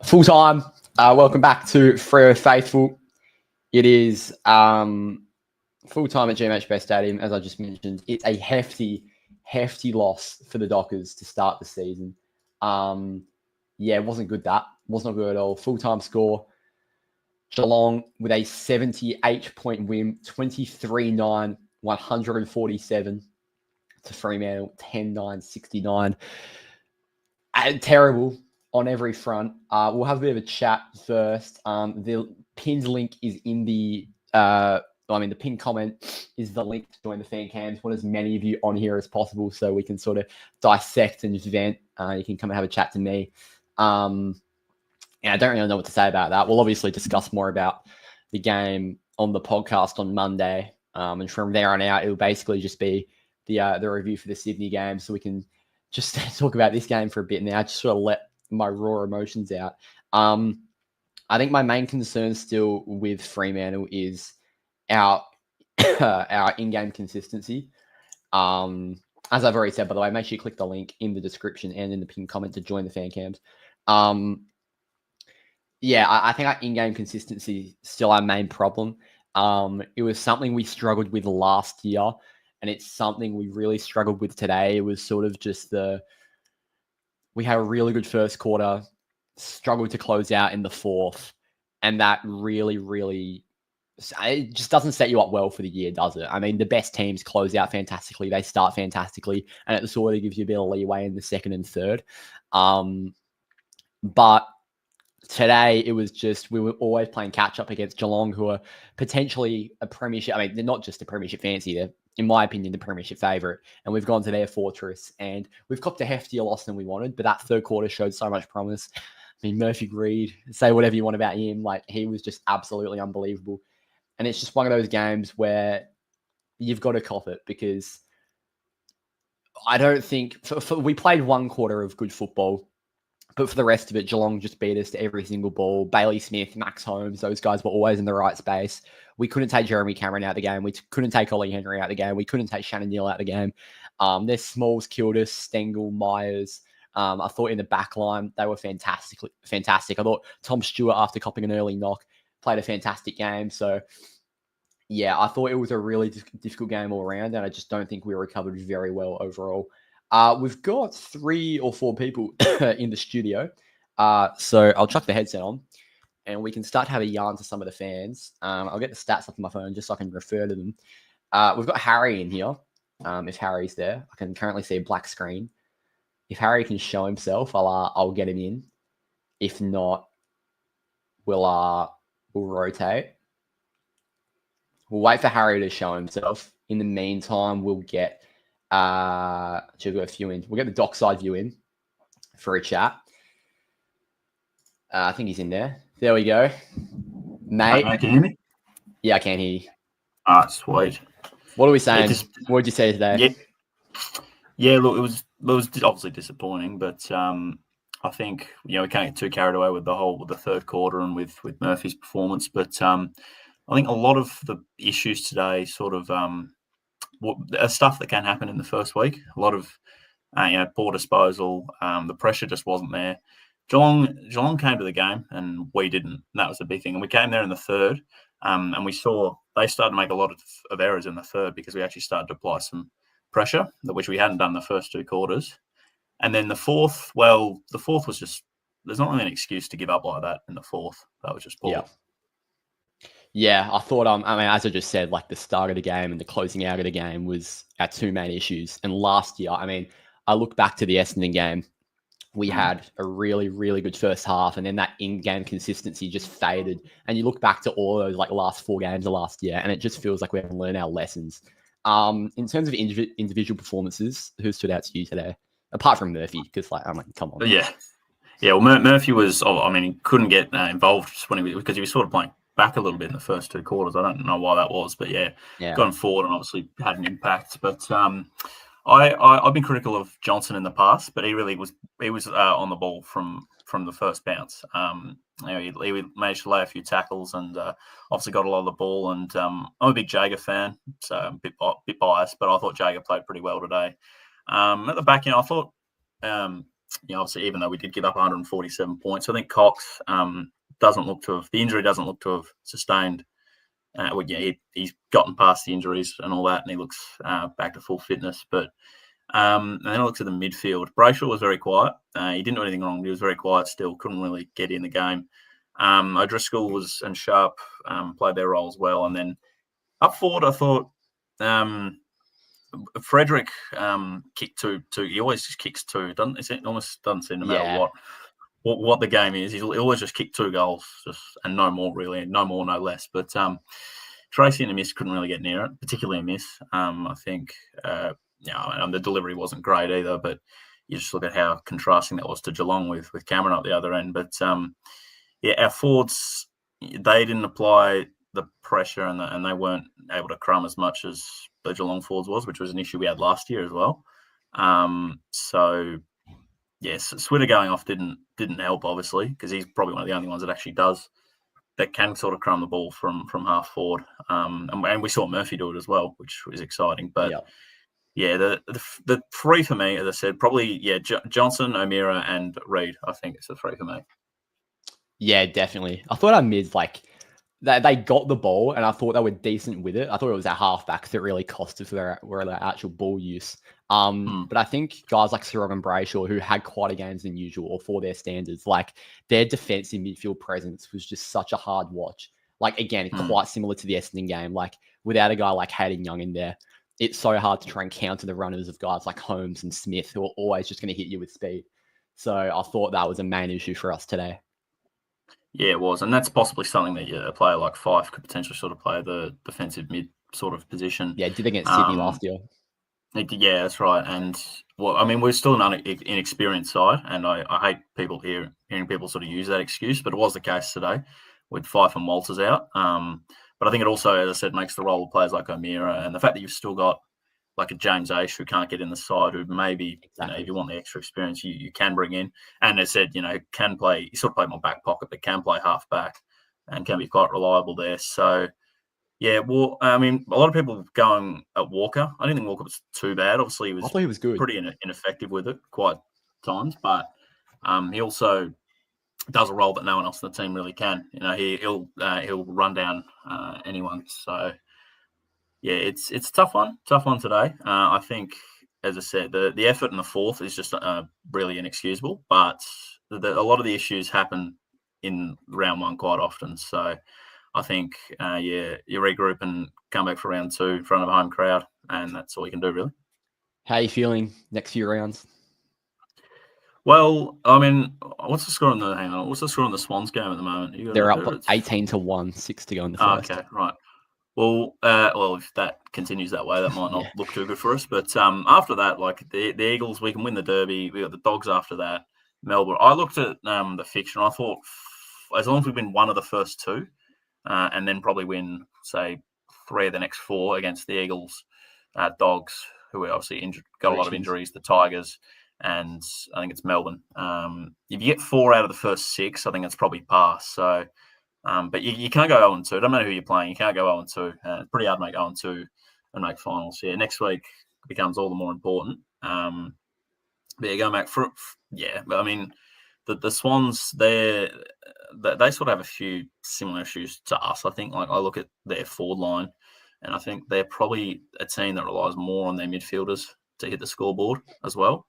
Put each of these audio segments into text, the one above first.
Full time. Welcome back to Freo Faithful. It is full time at GMHBA Stadium, as I just mentioned. It's a hefty loss for the Dockers to start the season. It wasn't good. That was not good at all. Full time score. Geelong with a 78-point win, 23-9, 147 to Fremantle, 10-9, 69. Terrible on every front. We'll have a bit of a chat first. The pinned link is in the the pinned comment is the link to join the fan cams. Want as many of you on here as possible so we can sort of dissect and just vent. You can come and have a chat to me. I don't really know what to say about that. We'll obviously discuss more about the game on the podcast on Monday. And from there on out, it'll basically just be the review for the Sydney game. So we can just talk about this game for a bit now. Just sort of let my raw emotions out. I think my main concern still with Fremantle is our in-game consistency. As I've already said, by the way, make sure you click the link in the description and in the pinned comment to join the fan cams. I think our in-game consistency is still our main problem. It was something we struggled with last year, and it's something we really struggled with today. It was sort of just we had a really good first quarter, struggled to close out in the fourth, and that really, it just doesn't set you up well for the year, does it? I mean, the best teams close out fantastically, they start fantastically, and it sort of gives you a bit of leeway in the second and third. But today, it was just, we were always playing catch-up against Geelong, who are potentially a premiership. I mean, they're not just a premiership fancy. They're, in my opinion, the premiership favourite. And we've gone to their fortress, and we've copped a heftier loss than we wanted. But that third quarter showed so much promise. I mean, Murphy Reid, say whatever you want about him. Like, he was just absolutely unbelievable. And it's just one of those games where you've got to cop it, because I don't think... we played one quarter of good football. But for the rest of it, Geelong just beat us to every single ball. Bailey Smith, Max Holmes, those guys were always in the right space. We couldn't take Jeremy Cameron out of the game. We couldn't take Ollie Henry out of the game. We couldn't take Shannon Neal out of the game. Their smalls killed us, Stengel, Myers. I thought in the back line, they were fantastic. I thought Tom Stewart, after copping an early knock, played a fantastic game. So, yeah, I thought it was a really difficult game all around, and I just don't think we recovered very well overall. We've got 3 or 4 people in the studio. So I'll chuck the headset on and we can start to have a yarn to some of the fans. I'll get the stats up on my phone just so I can refer to them. We've got Harry in here. If Harry's there, I can currently see a black screen. If Harry can show himself, I'll get him in. If not, we'll rotate. We'll wait for Harry to show himself. In the meantime, we'll get... we've got a few in. We'll get the dockside view in for a chat. I think he's in there. There we go. Mate. Can you hear me? Yeah, I can hear you. Sweet. What are we saying? What did you say today? Yeah, look, it was obviously disappointing, but I think, we can't get too carried away with the third quarter and with Murphy's performance. But I think a lot of the issues today sort of stuff that can happen in the first week. A lot of poor disposal. The pressure just wasn't there. Geelong came to the game and we didn't. That was the big thing. And we came there in the third, and we saw they started to make a lot of errors in the third because we actually started to apply some pressure, which we hadn't done the first 2 quarters. And then the fourth was just, there's not really an excuse to give up like that in the fourth. That was just poor. Yeah, I thought, as I just said, like the start of the game and the closing out of the game was our 2 main issues. And last year, I look back to the Essendon game, we had a really, really good first half, and then that in-game consistency just faded. And you look back to all those last 4 games of last year, and it just feels like we haven't learned our lessons. In terms of individual performances, who stood out to you today? Apart from Murphy, because come on. Yeah. Well, Murphy was, he couldn't get involved because he was sort of playing back a little bit in the first 2 quarters. I don't know why that was, but going forward and obviously had an impact. But I've been critical of Johnson in the past, but he was on the ball from the first bounce. He managed to lay a few tackles and obviously got a lot of the ball. And I'm a big Jager fan, so a bit biased, but I thought Jager played pretty well today. At the back end, I thought, obviously, even though we did give up 147 points, I think Cox the injury doesn't look to have sustained. He's gotten past the injuries and all that, and he looks back to full fitness. But and then I looked at the midfield. Brayshaw was very quiet. He didn't do anything wrong, but he was very quiet still. Couldn't really get in the game. O'Driscoll and Sharp played their roles well. And then up forward, I thought Frederick kicked two. He always just kicks two. It almost doesn't seem no matter what the game is. He always just kick 2 goals, and no more really, no more, no less. But Tracy and a miss couldn't really get near it, particularly a miss. I think the delivery wasn't great either. But you just look at how contrasting that was to Geelong with Cameron up the other end. But our forwards, they didn't apply the pressure, and they weren't able to crumb as much as the Geelong forwards was, which was an issue we had last year as well. So yes, Switter going off didn't help, obviously, because he's probably one of the only ones that can sort of crumb the ball from half forward. And we saw Murphy do it as well, which was exciting. But the 3 for me, as I said, probably Johnson, O'Meara, and Reid. I think it's the 3 for me. Yeah, definitely. I thought our mids, they got the ball, and I thought they were decent with it. I thought it was our halfbacks that really cost us their actual ball use. But I think guys like Sirog and Brayshaw, who had quieter games than usual, or for their standards, their defensive midfield presence was just such a hard watch. Again, quite similar to the Essendon game. Without a guy like Hayden Young in there, it's so hard to try and counter the runners of guys like Holmes and Smith, who are always just going to hit you with speed. So I thought that was a main issue for us today. Yeah, it was. And that's possibly something that a player like Fife could potentially sort of play the defensive mid sort of position. Yeah, did against Sydney last year. Yeah, that's right. And, we're still an inexperienced side, and I hate hearing people sort of use that excuse, but it was the case today with Fife and Walters out. But I think it also, as I said, makes the role of players like O'Meara, and the fact that you've still got like a James Aish who can't get in the side, who maybe, if you want the extra experience, you can bring in. And as I said, can play, he sort of played more back pocket, but can play half back and can be quite reliable there. So, yeah, a lot of people going at Walker. I didn't think Walker was too bad. Obviously, I thought he was good. Pretty ineffective with it quite times, but he also does a role that no one else in the team really can. He'll run down anyone. So, yeah, it's a tough one today. I think, as I said, the effort in the fourth is just really inexcusable. But a lot of the issues happen in round 1 quite often. So I think, you regroup and come back for round 2 in front of a home crowd, and that's all you can do, really. How are you feeling next few rounds? Well, what's the score on the Swans game at the moment? They're up 18-1, 6 to go in the first. Okay, right. Well, if that continues that way, that might not look too good for us. But after that, the Eagles, we can win the Derby. We got the Dogs after that, Melbourne. I looked at the fixture, and I thought as long as we win one of the first 2, and then probably win, say, 3 of the next 4 against the Eagles, Dogs, who are obviously injured, got a lot of injuries, the Tigers, and I think it's Melbourne. If you get 4 out of the first 6, I think it's probably pass. So. But you can't go 0-2. It doesn't matter who you're playing. You can't go 0-2. It's pretty hard to make 0-2 and make finals. Yeah, next week becomes all the more important. But going back for but the Swans, they sort of have a few similar issues to us. I think, I look at their forward line, and I think they're probably a team that relies more on their midfielders to hit the scoreboard as well.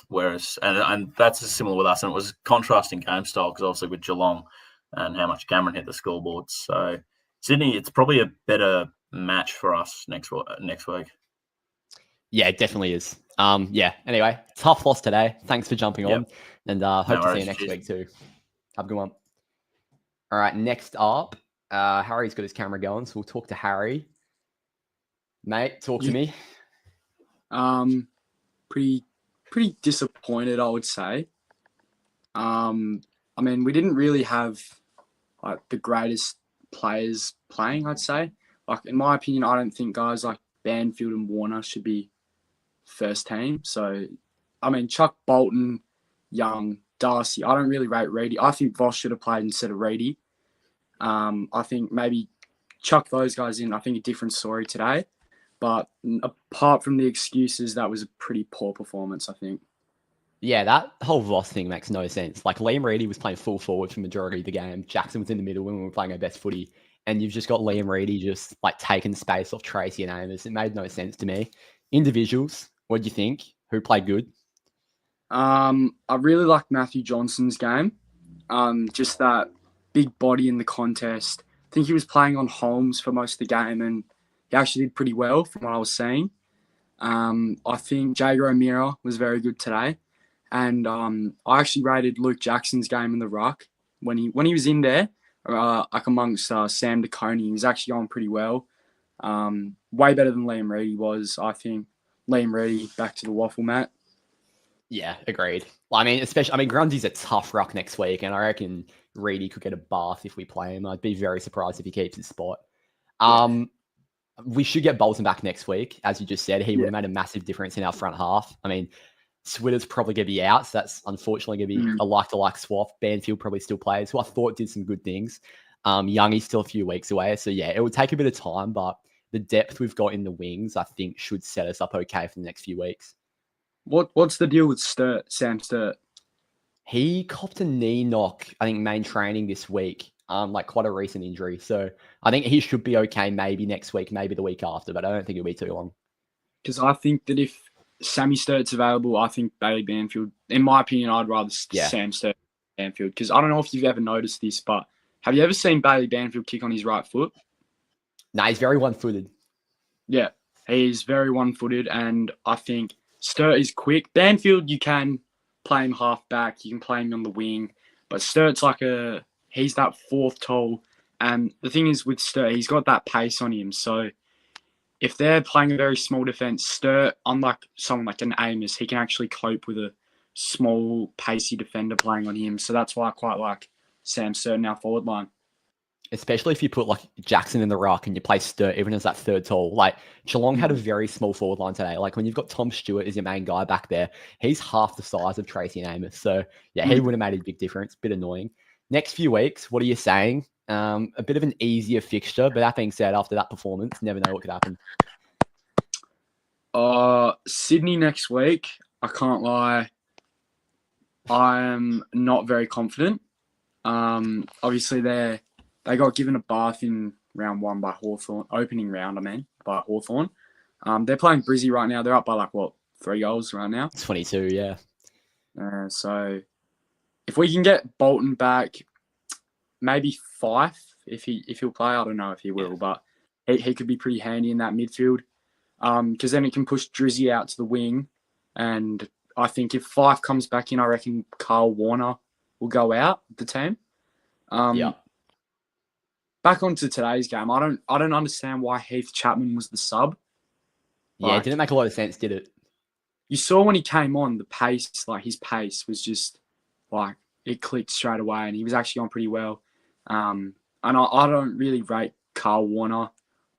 Whereas, and that's similar with us, and it was contrasting game style because obviously with Geelong and how much Cameron hit the scoreboard. So Sydney, it's probably a better match for us next week. Yeah, it definitely is. Anyway, tough loss today. Thanks for jumping on, and hope to see you next week too. Have a good one. All right, next up, Harry's got his camera going, so we'll talk to Harry. Mate, talk to me. Pretty disappointed, I would say. We didn't really have the greatest players playing, I'd say. In my opinion, I don't think guys like Banfield and Warner should be first team. So, Chuck Bolton, Young, Darcy, I don't really rate Reedy. I think Voss should have played instead of Reedy. I think maybe chuck those guys in. I think a different story today. But apart from the excuses, that was a pretty poor performance, I think. Yeah, that whole Voss thing makes no sense. Like Liam Reedy was playing full forward for the majority of the game. Jackson was in the middle when we were playing our best footy. And you've just got Liam Reedy just like taking space off Tracy and Amos. It made no sense to me. Individuals, what do you think? Who played good? I really liked Matthew Johnson's game. Just that big body in the contest. I think he was playing on Holmes for most of the game, and he actually did pretty well from what I was seeing. I think Jager O'Meara was very good today. And I actually rated Luke Jackson's game in the ruck when he was in there, like amongst Sam DeConey. He was actually going pretty well. Way better than Liam Reedy was, I think. Liam Reedy back to the waffle mat. Yeah, agreed. Grundy's a tough ruck next week, and I reckon Reedy could get a bath if we play him. I'd be very surprised if he keeps his spot. We should get Bolton back next week. As you just said, he would have made a massive difference in our front half. I mean, Switter's probably going to be out, so that's unfortunately going to be a like-to-like swap. Banfield probably still plays, who I thought did some good things. Youngie's still a few weeks away, so yeah, it would take a bit of time, but the depth we've got in the wings, I think, should set us up okay for the next few weeks. What's the deal with Sam Sturt? He copped a knee knock, I think, main training this week, like quite a recent injury. So I think he should be okay maybe next week, maybe the week after, but I don't think it'll be too long. Because I think that if Sammy Sturt's available, I think Bailey Banfield, in my opinion, I'd rather Sam Sturt than Banfield. Because I don't know if you've ever noticed this, but have you ever seen Bailey Banfield kick on his right foot? No, he's very one-footed. Yeah, he's very one-footed, and I think Sturt is quick. Banfield, you can play him half back, you can play him on the wing, but Sturt's he's that fourth tall. And the thing is with Sturt, he's got that pace on him. So if they're playing a very small defense, Sturt, unlike someone like an Amos, he can actually cope with a small, pacey defender playing on him. So that's why I quite like Sam Sturt in our forward line. Especially if you put like Jackson in the ruck and you play Sturt even as that third tall. Like Geelong had a very small forward line today. Like when you've got Tom Stewart as your main guy back there, he's half the size of Tracy and Amos. So yeah, he would have made a big difference. Bit annoying. Next few weeks, what are you saying? A bit of an easier fixture, but that being said, after that performance, never know what could happen. Sydney next week, I can't lie. I am not very confident. Obviously they got given a bath in round one by Hawthorn, opening round, by Hawthorn. They're playing Brizzy right now. They're up by 3 goals right now. 22, yeah. So if we can get Bolton back, maybe Fife, if he'll play, I don't know if he will, but he could be pretty handy in that midfield. Because then it can push Drizzy out to the wing. And I think if Fife comes back in, I reckon Carl Warner will go out of the team. Back onto today's game, I don't understand why Heath Chapman was the sub. Yeah, it didn't make a lot of sense, did it? You saw when he came on, the pace, his pace was just it clicked straight away, and he was actually on pretty well. And I don't really rate Carl Warner.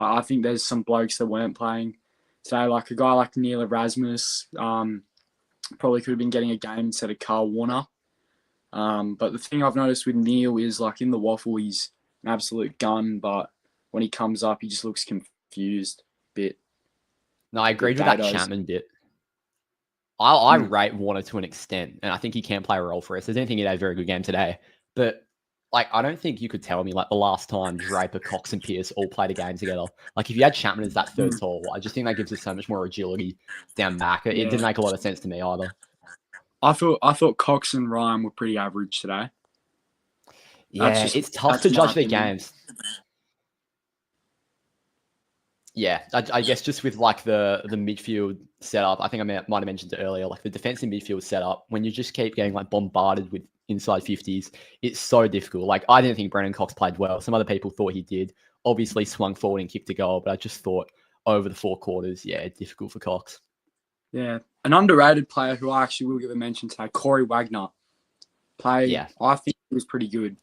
I think there's some blokes that weren't playing today, like a guy like Neil Erasmus, probably could have been getting a game instead of Carl Warner. But the thing I've noticed with Neil is in the waffle, he's an absolute gun, but when he comes up, he just looks confused a bit. No, I agreed with that Chapman bit. I rate Warner to an extent, and I think he can play a role for us. I didn't think he had a very good game today, but I don't think you could tell me the last time Draper, Cox, and Pierce all played a game together. If you had Chapman as that third tall, I just think that gives us so much more agility down back. It didn't make a lot of sense to me either. I thought Cox and Ryan were pretty average today. Yeah, it's tough to judge their games. Yeah, I guess just with the midfield setup, I think I might have mentioned it earlier, the defensive midfield setup, when you just keep getting bombarded with inside 50s, it's so difficult. I didn't think Brendan Cox played well. Some other people thought he did. Obviously swung forward and kicked a goal, but I just thought over the 4 quarters, difficult for Cox. Yeah, an underrated player who I actually will give a mention today, Corey Wagner. I think he was pretty good.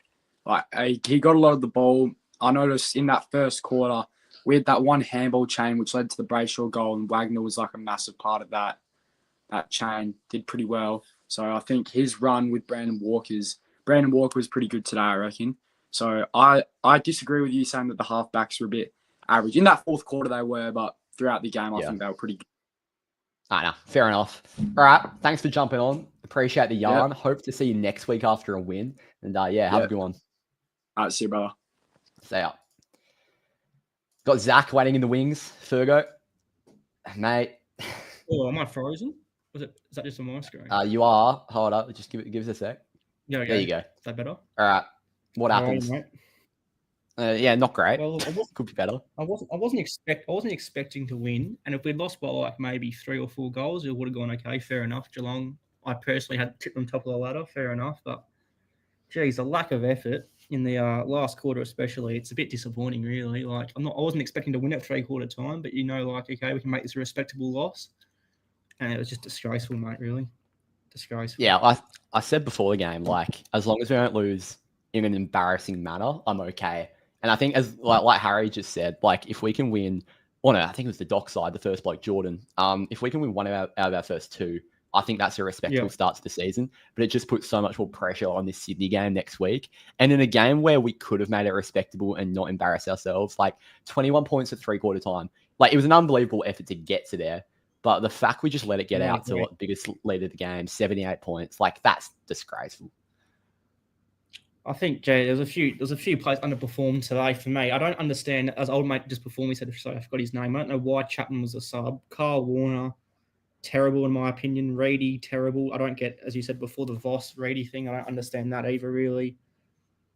He got a lot of the ball. I noticed in that first quarter, we had that one handball chain which led to the Brayshaw goal, and Wagner was a massive part of that chain. Did pretty well. So I think his run with Brandon Walker was pretty good today, I reckon. So I disagree with you saying that the halfbacks were a bit average. In that fourth quarter they were, but throughout the game, I Yeah. think they were pretty good. No, fair enough. All right, thanks for jumping on. Appreciate the yarn. Hope to see you next week after a win. And have a good one. All right, see you, brother. See ya. Got Zach waiting in the wings. Fergo, mate. Oh, am I frozen? Is that just on my screen? You are. Hold up. Just give us a sec. There you go. Is that better? All right. What happens? Right, Not great. Well, could be better. I wasn't expecting to win, and if we'd lost by like maybe 3 or 4 goals, it would have gone okay. Fair enough. Geelong, I personally had tipped them top of the ladder. Fair enough, but geez, the lack of effort in the last quarter, especially, it's a bit disappointing, really. Like I wasn't expecting to win at 3/4 time, but okay, we can make this a respectable loss, and it was just disgraceful, mate. Really, disgraceful. Yeah, I said before the game, like as long as we don't lose in an embarrassing manner, I'm okay. And I think as like Harry just said, like if we can win, I think it was the dock side, the first bloke, Jordan. If we can win one out of our first 2, I think that's a respectable start to the season. But it just puts so much more pressure on this Sydney game next week. And in a game where we could have made it respectable and not embarrass ourselves, like 21 points at 3/4 time. Like it was an unbelievable effort to get to there. But the fact we just let it get out to the biggest lead of the game, 78 points, like that's disgraceful. I think, Jay, there's a few players underperformed today for me. I don't understand, as old mate just before me said, sorry, I forgot his name. I don't know why Chapman was a sub. Carl Warner, terrible in my opinion. Reedy, terrible. I don't get, as you said before, the Voss Reedy thing. I don't understand that either, really.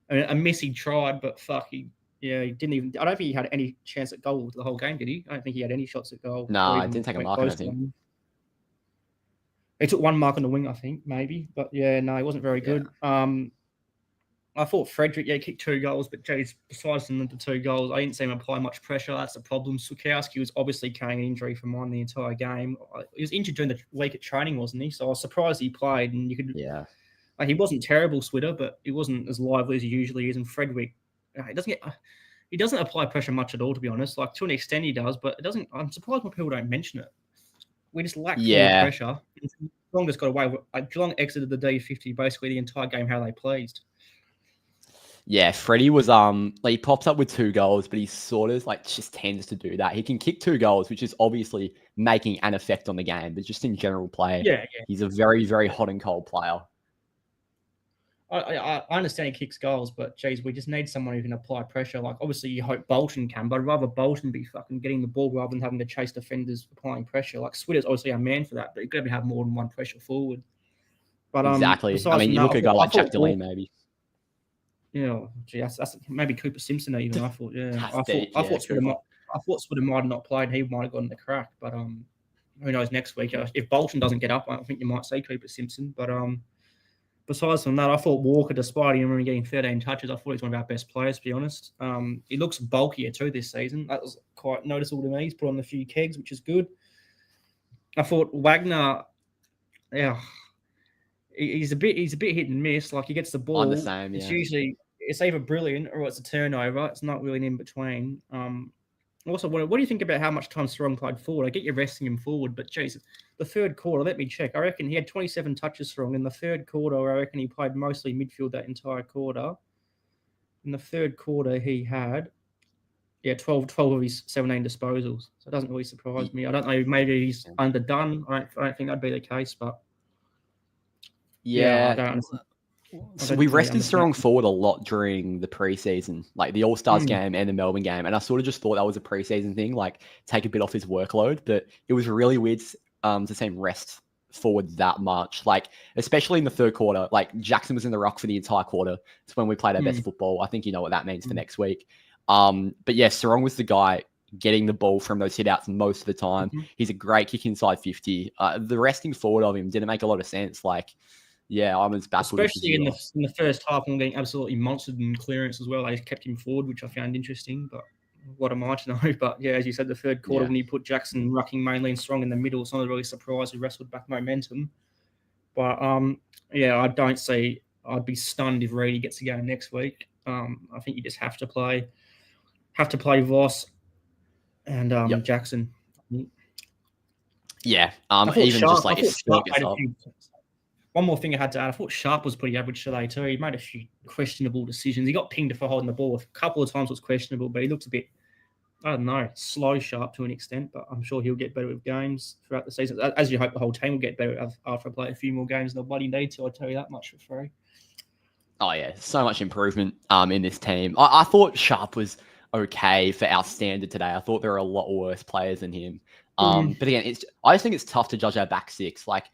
I mean, Missy tried, but he didn't even. I don't think he had any chance at goal the whole game, did he? I don't think he had any shots at goal. No, I didn't take a mark, I don't think. He took 1 mark on the wing, I think, maybe. But he wasn't very good. I thought Frederick, kicked 2 goals, but geez, besides the 2 goals, I didn't see him apply much pressure. That's the problem. Sukowski was obviously carrying an injury for mine the entire game. He was injured during the week at training, wasn't he? So I was surprised he played. And you could, he wasn't terrible, Switter, but he wasn't as lively as he usually is. And Frederick, he doesn't apply pressure much at all, to be honest. Like to an extent, he does, but it doesn't. I'm surprised when people don't mention it. We just lack forward pressure. Geelong just got away. Geelong exited the D50 basically the entire game how they pleased. Yeah, Freddie was he pops up with 2 goals, but he sort of just tends to do that. He can kick 2 goals, which is obviously making an effect on the game, but just in general play, he's a very, very hot and cold player. I understand he kicks goals, but geez, we just need someone who can apply pressure. Like obviously you hope Bolton can, but I'd rather Bolton be fucking getting the ball rather than having to chase defenders applying pressure. Like Switter's obviously a man for that, but you've got to have more than one pressure forward. But exactly. I mean, you look at a guy like Jack Delaney, maybe. Yeah, that's maybe Cooper Simpson even. I thought, I thought Switter might have not played. He might have gotten the crack, but who knows next week? If Bolton doesn't get up, I think you might see Cooper Simpson. But besides from that, I thought Walker, despite him only getting 13 touches, I thought he's one of our best players, to be honest. He looks bulkier too this season. That was quite noticeable to me. He's put on a few kegs, which is good. I thought Wagner, he's a bit hit and miss. Like he gets the ball. I'm the same. It's either brilliant or it's a turnover. It's not really an in between. Also, what do you think about how much time Strong played forward? I get you resting him forward, but geez, the 3rd quarter, let me check. I reckon he had 27 touches Strong. In the 3rd quarter, I reckon he played mostly midfield that entire quarter. In the 3rd quarter, he had 12 of his 17 disposals. So it doesn't really surprise me. I don't know, maybe he's underdone. I don't think that'd be the case, but I don't So we rested Strong forward a lot during the preseason, like the All-Stars game and the Melbourne game. And I sort of just thought that was a preseason thing, like take a bit off his workload. But it was really weird to see him rest forward that much, like especially in the 3rd quarter. Like Jackson was in the ruck for the entire quarter. It's when we played our best football. I think you know what that means for next week. But yeah, Strong was the guy getting the ball from those hit-outs most of the time. He's a great kick inside 50. The resting forward of him didn't make a lot of sense. I was baffled. Especially in the first half, when getting absolutely monstered in clearance as well. They kept him forward, which I found interesting. But what am I to know? But as you said, the 3rd quarter when you put Jackson rucking mainly and Strong in the middle, it's not really surprised. He wrestled back momentum. But I don't see. I'd be stunned if Reedy gets a game next week. I think you just have to play Voss and Jackson. Yeah. Even just like if Sharp gets up. One more thing I had to add, I thought Sharp was pretty average today too. He made a few questionable decisions. He got pinged for holding the ball. A couple of times was questionable, but he looks a bit I don't know, slow Sharp to an extent, but I'm sure he'll get better with games throughout the season. As you hope the whole team will get better after I play a few more games than they'll bloody need to. I tell you that much for free. Oh yeah, so much improvement in this team. I thought Sharp was okay for our standard today. I thought there were a lot worse players than him. But again, I just think it's tough to judge our back six. Like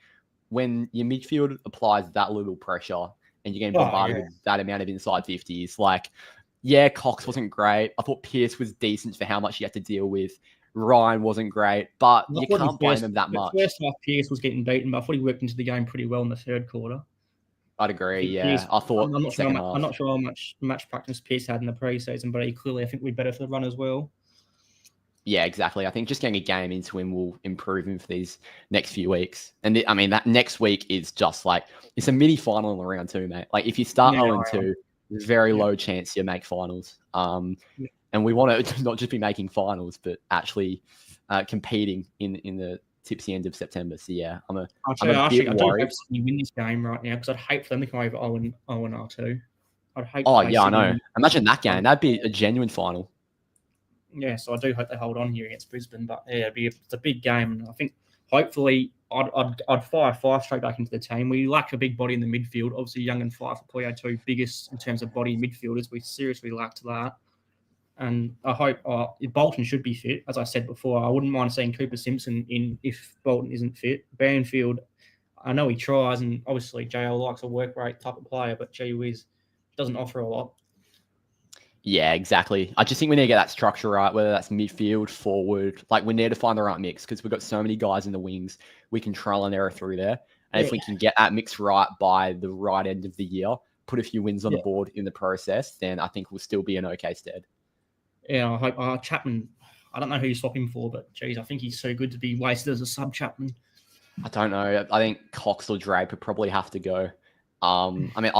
when your midfield applies that little pressure and you're getting bombarded with that amount of inside 50s, like, yeah, Cox wasn't great. I thought Pierce was decent for how much he had to deal with. Ryan wasn't great, but you can't blame him that much. First half, Pierce was getting beaten, but I thought he worked into the game pretty well in the third quarter. I'd agree, yeah. Pierce, I thought I'm not sure how much match practice Pierce had in the preseason, but equally, I think we're better for the run as well. Yeah, exactly. I think just getting a game into him will improve him for these next few weeks. And that next week is just like, it's a mini final in the round two, mate. Like if you start 0-2, there's very low chance you make finals. And we want to not just be making finals, but actually competing in the tipsy end of September. So yeah, I'm a bit worried. I do hope we win this game right now because I'd hate for them to come over 0-2. I'd hate. Oh yeah, I know. Imagine that game. That'd be a genuine final. Yeah, so I do hope they hold on here against Brisbane. But yeah, it's a big game, and I think hopefully I'd fire Fife straight back into the team. We lack a big body in the midfield. Obviously, Young and Fife are probably our two biggest in terms of body midfielders. We seriously lacked that. And I hope Bolton should be fit. As I said before, I wouldn't mind seeing Cooper Simpson in if Bolton isn't fit. Banfield, I know he tries, and obviously JL likes a work rate type of player, but gee whiz, doesn't offer a lot. Yeah, exactly. I just think we need to get that structure right, whether that's midfield, forward. Like we need to find the right mix because we've got so many guys in the wings. We can trial and error through there. And if we can get that mix right by the right end of the year, put a few wins on the board in the process, then I think we'll still be in okay stead. Yeah, I hope Chapman, I don't know who you swap him for, but geez, I think he's so good to be wasted as a sub Chapman. I don't know. I think Cox or Draper probably have to go. I mean,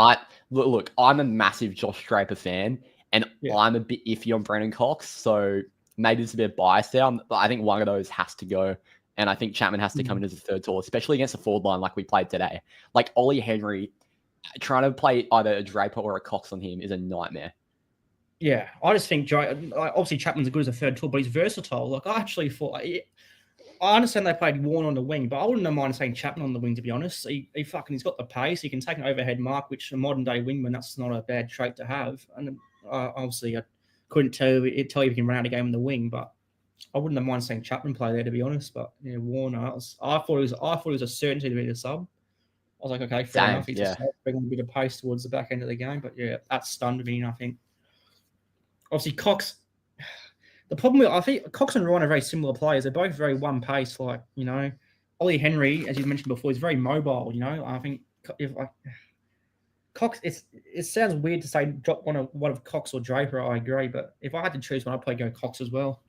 look, I'm a massive Josh Draper fan, and I'm a bit iffy on Brendan Cox, so maybe there's a bit of bias there. But I think one of those has to go, and I think Chapman has to come in as a third tall, especially against the forward line like we played today. Like Ollie Henry, trying to play either a Draper or a Cox on him is a nightmare. Yeah, I just think obviously Chapman's as good as a third tall, but he's versatile. Like I actually thought, I understand they played Warren on the wing, but I wouldn't mind saying Chapman on the wing. To be honest, he's got the pace. He can take an overhead mark, which a modern day wingman, that's not a bad trait to have. And obviously, I couldn't tell you if he can run out a game in the wing, but I wouldn't have mind saying Chapman play there. To be honest, but yeah, Warner, I thought it was a certainty to be the sub. I was like, okay, fair enough. He's just bringing a bit of pace towards the back end of the game, but yeah, that stunned me. I think. Obviously, Cox. The problem with I think Cox and Ryan are very similar players. They're both very one pace. Like Ollie Henry, as you mentioned before, is very mobile. I think Cox. It sounds weird to say drop one of Cox or Draper. I agree, but if I had to choose one, I'd probably go Cox as well.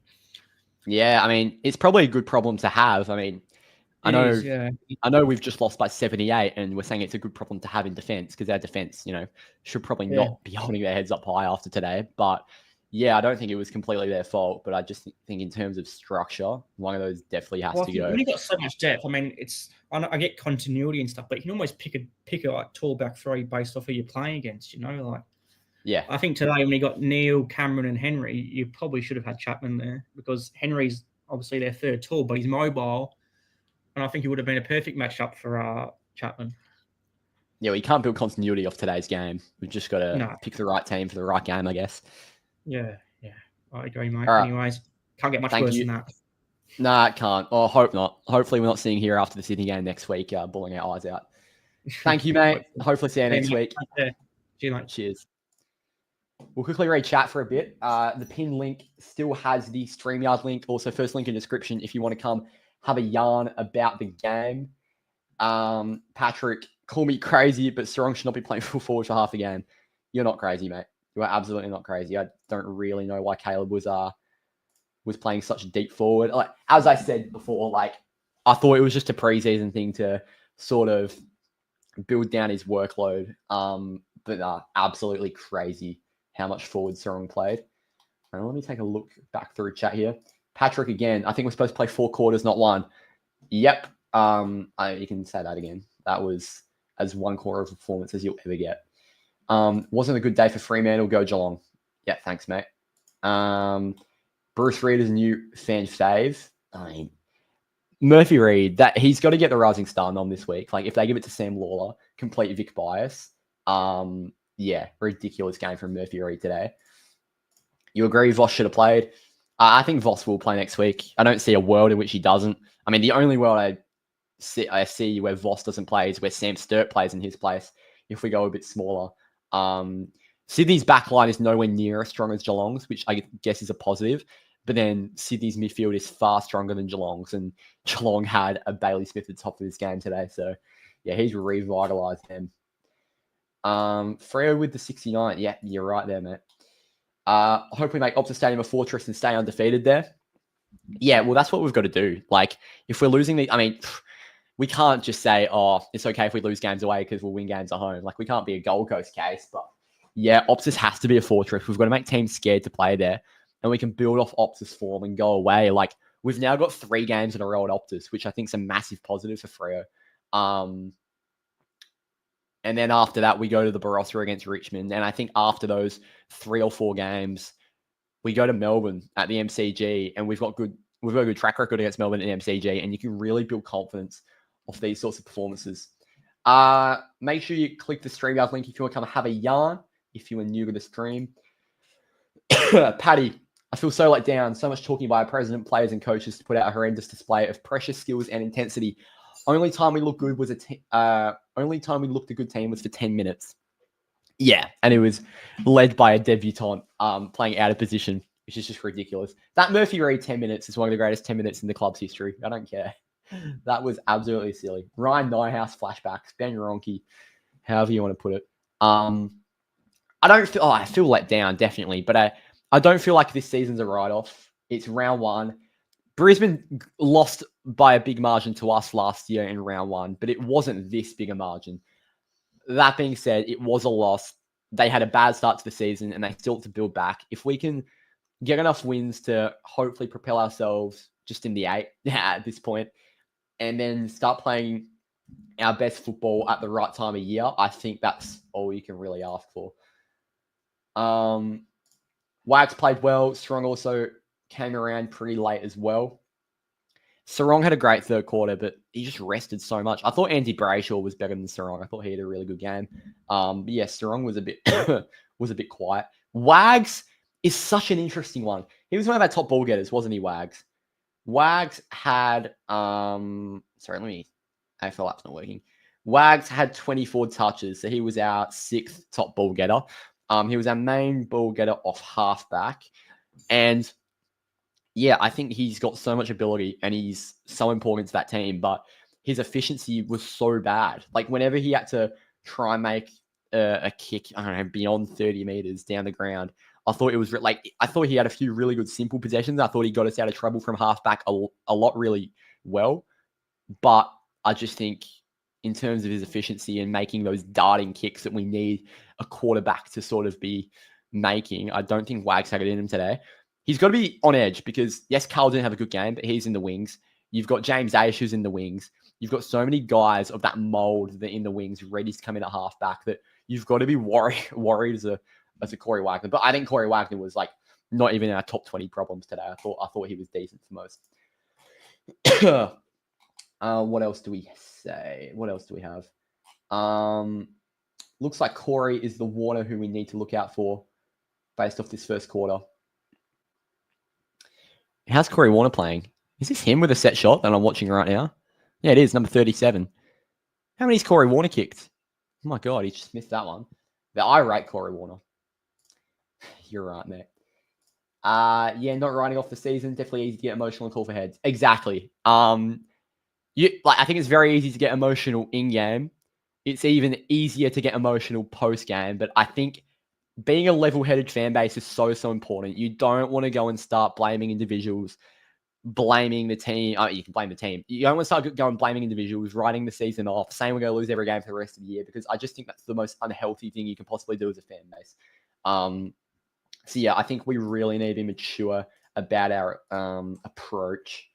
Yeah, I mean, it's probably a good problem to have. I mean, I know we've just lost by 78, and we're saying it's a good problem to have in defense because our defense, should probably not be holding their heads up high after today. But yeah, I don't think it was completely their fault, but I just think in terms of structure, one of those definitely has to go. When you got so much depth, I mean, I get continuity and stuff, but you can almost pick a like tall back three based off who you're playing against. Yeah. I think today when you got Neil, Cameron, and Henry, you probably should have had Chapman there because Henry's obviously their third tall, but he's mobile, and I think he would have been a perfect matchup for Chapman. Yeah, we can't build continuity off today's game. We've just got to pick the right team for the right game, I guess. Yeah, I agree, mate. Right. Anyways, can't get much worse than that. Nah, it can't. Oh, hope not. Hopefully, we're not seeing here after the Sydney game next week, bawling our eyes out. Thank you, mate. Hopefully, see you next week. Cheers, mate. Cheers. We'll quickly read chat for a bit. The pin link still has the StreamYard link. Also, first link in description if you want to come have a yarn about the game. Patrick, call me crazy, but Sarong should not be playing full forward for half a game. You're not crazy, mate. You are absolutely not crazy. I don't really know why Caleb was playing such deep forward. Like as I said before, I thought it was just a preseason thing to sort of build down his workload. But absolutely crazy how much forward Sarong played. And let me take a look back through chat here. Patrick again. I think we're supposed to play 4 quarters, not 1. Yep. You can say that again. That was as 1 quarter of performance as you'll ever get. Wasn't a good day for Fremantle. Go Geelong. Yeah, thanks, mate. Bruce Reid is a new fan fave. I mean, Murphy Reid, that he's got to get the Rising Star nom this week. Like if they give it to Sam Lawler, complete Vic bias. Yeah, ridiculous game from Murphy Reid today. You agree Voss should have played? I think Voss will play next week. I don't see a world in which he doesn't. I mean, the only world I see where Voss doesn't play is where Sam Sturt plays in his place. If we go a bit smaller, Sydney's backline is nowhere near as strong as Geelong's, which I guess is a positive. But then Sydney's midfield is far stronger than Geelong's, and Geelong had a Bailey Smith at the top of his game today. So, yeah, he's revitalised them. Freo with the 69. Yeah, you're right there, mate. Hope we make Optus Stadium a fortress and stay undefeated there. Yeah, well, that's what we've got to do. Like, if we're losing we can't just say, oh, it's okay if we lose games away because we'll win games at home. Like, we can't be a Gold Coast case. But, yeah, Optus has to be a fortress. We've got to make teams scared to play there. And we can build off Optus form and go away. Like, we've now got 3 games in a row at Optus, which I think is a massive positive for Freo. And then after that, we go to the Barossa against Richmond. And I think after those 3 or 4 games, we go to Melbourne at the MCG, and we've got a good track record against Melbourne at the MCG, and you can really build confidence off these sorts of performances. Make sure you click the StreamYard link if you want to come have a yarn, if you are new to the stream. Paddy, I feel so let down. So much talking by our president, players, and coaches to put out a horrendous display of pressure, skills, and intensity. Only time we looked good was only time we looked a good team was for 10 minutes. Yeah, and it was led by a debutant playing out of position, which is just ridiculous. That Murphy Reid 10 minutes is one of the greatest 10 minutes in the club's history. I don't care. That was absolutely silly. Ryan Nyhouse flashbacks, Ben Ronke, however you want to put it. I feel let down, definitely, but I don't feel like this season's a write-off. It's round 1. Brisbane lost by a big margin to us last year in round 1, but it wasn't this big a margin. That being said, it was a loss. They had a bad start to the season, and they still have to build back. If we can get enough wins to hopefully propel ourselves just in the 8 at this point, and then start playing our best football at the right time of year, I think that's all you can really ask for. Wags played well. Strong also came around pretty late as well. Sarong had a great third quarter, but he just rested so much. I thought Andy Brayshaw was better than Sarong. I thought he had a really good game. But yeah, Sarong was a bit quiet. Wags is such an interesting one. He was one of our top ball getters, wasn't he, Wags? Wags had AFL app's not working. Wags had 24 touches, so he was our 6th top ball getter. He was our main ball getter off halfback. And yeah, I think he's got so much ability and he's so important to that team, but his efficiency was so bad. Like whenever he had to try and make a kick, I don't know, beyond 30 meters down the ground, I thought he had a few really good simple possessions. I thought he got us out of trouble from halfback a lot really well. But I just think in terms of his efficiency and making those darting kicks that we need a quarterback to sort of be making, I don't think Wags had it in him today. He's got to be on edge because, yes, Carl didn't have a good game, but he's in the wings. You've got James Aish who's in the wings. You've got so many guys of that mold that are in the wings ready to come in at halfback that you've got to be worried as a Corey Wagner. But I think Corey Wagner was like not even in our top 20 problems today. I thought he was decent for most. What else do we say? What else do we have? Looks like Corey is the Warner who we need to look out for based off this first quarter. How's Corey Warner playing? Is this him with a set shot that I'm watching right now? Yeah, it is, number 37. How many's Corey Warner kicked? Oh my God, he just missed that one. But I rate Corey Warner. You're right, mate. Yeah, not writing off the season. Definitely easy to get emotional and call for heads. Exactly. I think it's very easy to get emotional in-game. It's even easier to get emotional post-game. But I think being a level-headed fan base is so important. You don't want to go and start blaming individuals, blaming the team. You can blame the team. You don't want to start going blaming individuals, writing the season off, saying we're going to lose every game for the rest of the year, because I just think that's the most unhealthy thing you can possibly do as a fan base. So yeah, I think we really need to be mature about our approach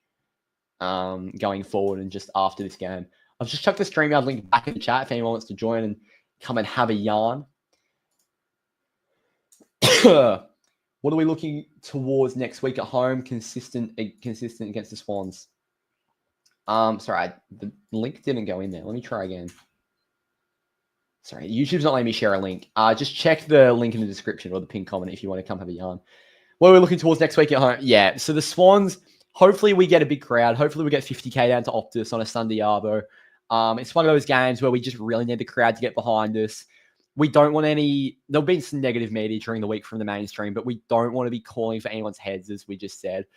going forward and just after this game. I've just chucked the StreamYard link back in the chat if anyone wants to join and come and have a yarn. What are we looking towards next week at home? Consistent against the Swans. Sorry, the link didn't go in there. Let me try again. Sorry, YouTube's not letting me share a link. Just check the link in the description or the pinned comment if you want to come have a yarn. What are we looking towards next week at home? Yeah, so the Swans, hopefully we get a big crowd. Hopefully we get 50K down to Optus on a Sunday arvo. It's one of those games where we just really need the crowd to get behind us. We don't want any... There'll be some negative media during the week from the mainstream, but we don't want to be calling for anyone's heads, as we just said.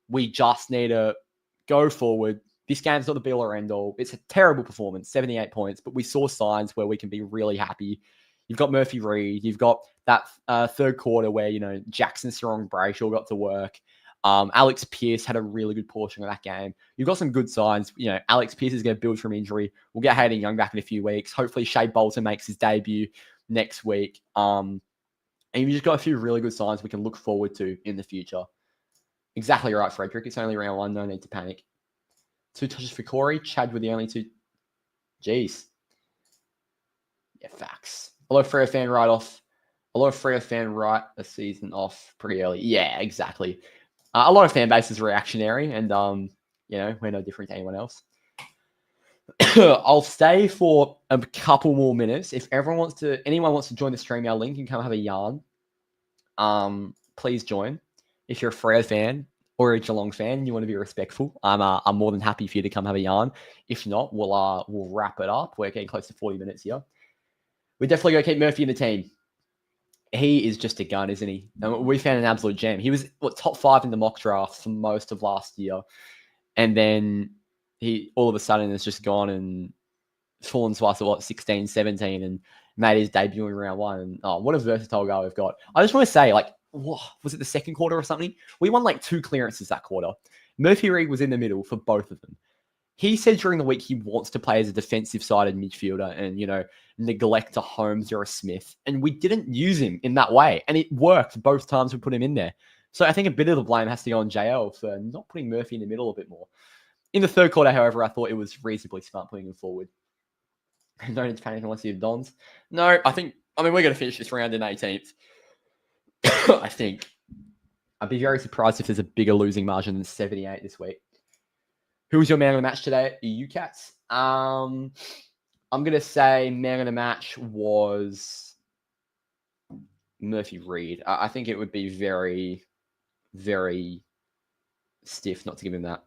We just need to go forward. This game's not the be-all or end-all. It's a terrible performance, 78 points, but we saw signs where we can be really happy. You've got Murphy Reid. You've got that third quarter where, Jackson Sarong Brayshaw got to work. Alex Pearce had a really good portion of that game. You've got some good signs. Alex Pearce is going to build from injury. We'll get Hayden Young back in a few weeks. Hopefully, Shea Bolton makes his debut next week. And you've just got a few really good signs we can look forward to in the future. Exactly right, Frederick. It's only round 1. No need to panic. 2 touches for Corey. Chad with the only 2. Jeez. Yeah, facts. A lot of Freo fan write-off. A lot of Freo fan write a season off pretty early. Yeah, exactly. A lot of fan base is reactionary, and we're no different to anyone else. I'll stay for a couple more minutes. If anyone wants to join the StreamYard link and come have a yarn, please join. If you're a Freo fan or a Geelong fan and you want to be respectful, I'm more than happy for you to come have a yarn. If not, we'll wrap it up. We're getting close to 40 minutes here. We're definitely going to keep Murphy in the team. He is just a gun, isn't he? And we found an absolute gem. He was top 5 in the mock draft for most of last year. And then he all of a sudden has just gone and fallen to us at 16, 17 and made his debut in round 1. And what a versatile guy we've got. I just want to say, was it the second quarter or something? We won 2 clearances that quarter. Murphy Reid was in the middle for both of them. He said during the week he wants to play as a defensive-sided midfielder and, neglect a Holmes or a Smith. And we didn't use him in that way. And it worked both times we put him in there. So I think a bit of the blame has to go on JL for not putting Murphy in the middle a bit more. In the third quarter, however, I thought it was reasonably smart putting him forward. No need to panic unless you have Dons. No, we're going to finish this round in 18th. I think. I'd be very surprised if there's a bigger losing margin than 78 this week. Who was your man of the match today? You Cats? I'm going to say man of the match was Murphy Reid. I think it would be very, very stiff not to give him that.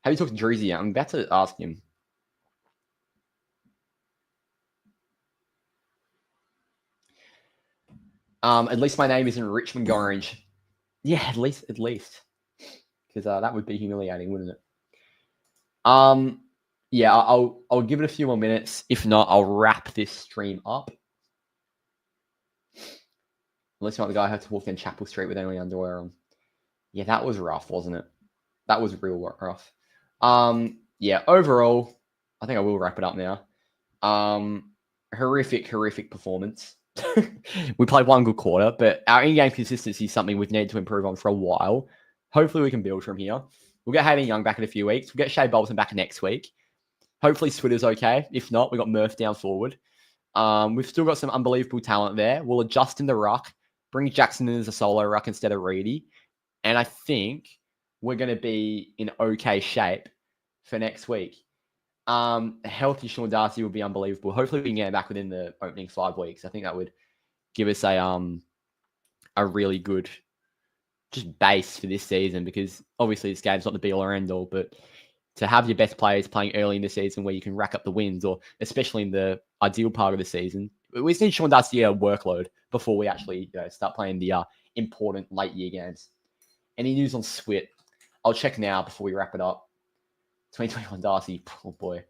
Have you talked to Drizzy yet? I'm about to ask him. At least my name isn't Richmond Orange. Yeah, at least. Because that would be humiliating, wouldn't it? Yeah, I'll give it a few more minutes. If not, I'll wrap this stream up. Unless you want the guy who had to walk down Chapel Street with only underwear on. Yeah, that was rough, wasn't it? That was real rough. Yeah, overall, I think I will wrap it up now. Horrific performance. We played one good quarter, but our in-game consistency is something we've needed to improve on for a while. Hopefully we can build from here. We'll get Hayden Young back in a few weeks. We'll get Shea Bolton back next week. Hopefully Switter's okay. If not, we've got Murph down forward. We've still got some unbelievable talent there. We'll adjust in the ruck, bring Jackson in as a solo ruck instead of Reedy. And I think we're going to be in okay shape for next week. A healthy Sean Darcy will be unbelievable. Hopefully we can get him back within the opening 5 weeks. I think that would give us a really good just base for this season, because obviously this game's not the be-all or end-all, but to have your best players playing early in the season where you can rack up the wins, or especially in the ideal part of the season, we just need Sean Darcy a workload before we actually start playing the important late-year games. Any news on Swit? I'll check now before we wrap it up. 2021 Darcy, oh boy.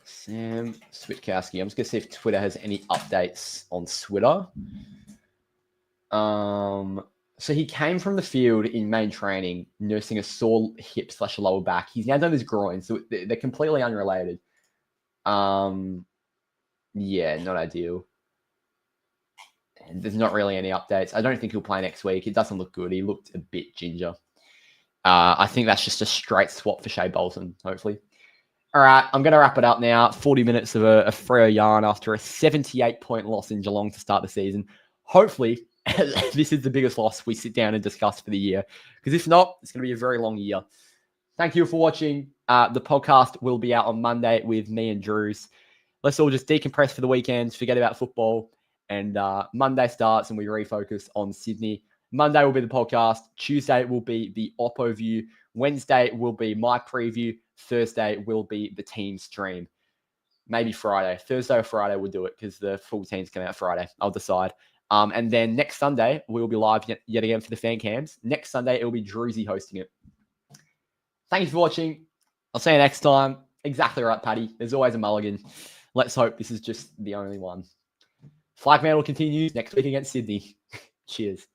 Sam Switkowski. I'm just going to see if Twitter has any updates on Twitter. So he came from the field in main training, nursing a sore hip / lower back. He's now done his groin, so they're completely unrelated. Yeah, not ideal. And there's not really any updates. I don't think he'll play next week. It doesn't look good. He looked a bit ginger. I think that's just a straight swap for Shea Bolton, hopefully. All right, I'm going to wrap it up now. 40 minutes of a Freo yarn after a 78-point loss in Geelong to start the season. hopefully this is the biggest loss we sit down and discuss for the year. Because if not, it's going to be a very long year. Thank you for watching. The podcast will be out on Monday with me and Drew's. Let's all just decompress for the weekends, forget about football, and Monday starts and we refocus on Sydney. Monday will be the podcast. Tuesday will be the Oppo view. Wednesday will be my preview. Thursday will be the team stream. Maybe Friday. Thursday or Friday we'll do it because the full teams come out Friday. I'll decide. And then next Sunday, we'll be live yet again for the fan cams. Next Sunday, it'll be Druzy hosting it. Thank you for watching. I'll see you next time. Exactly right, Paddy. There's always a mulligan. Let's hope this is just the only one. Flag Mantle continues next week against Sydney. Cheers.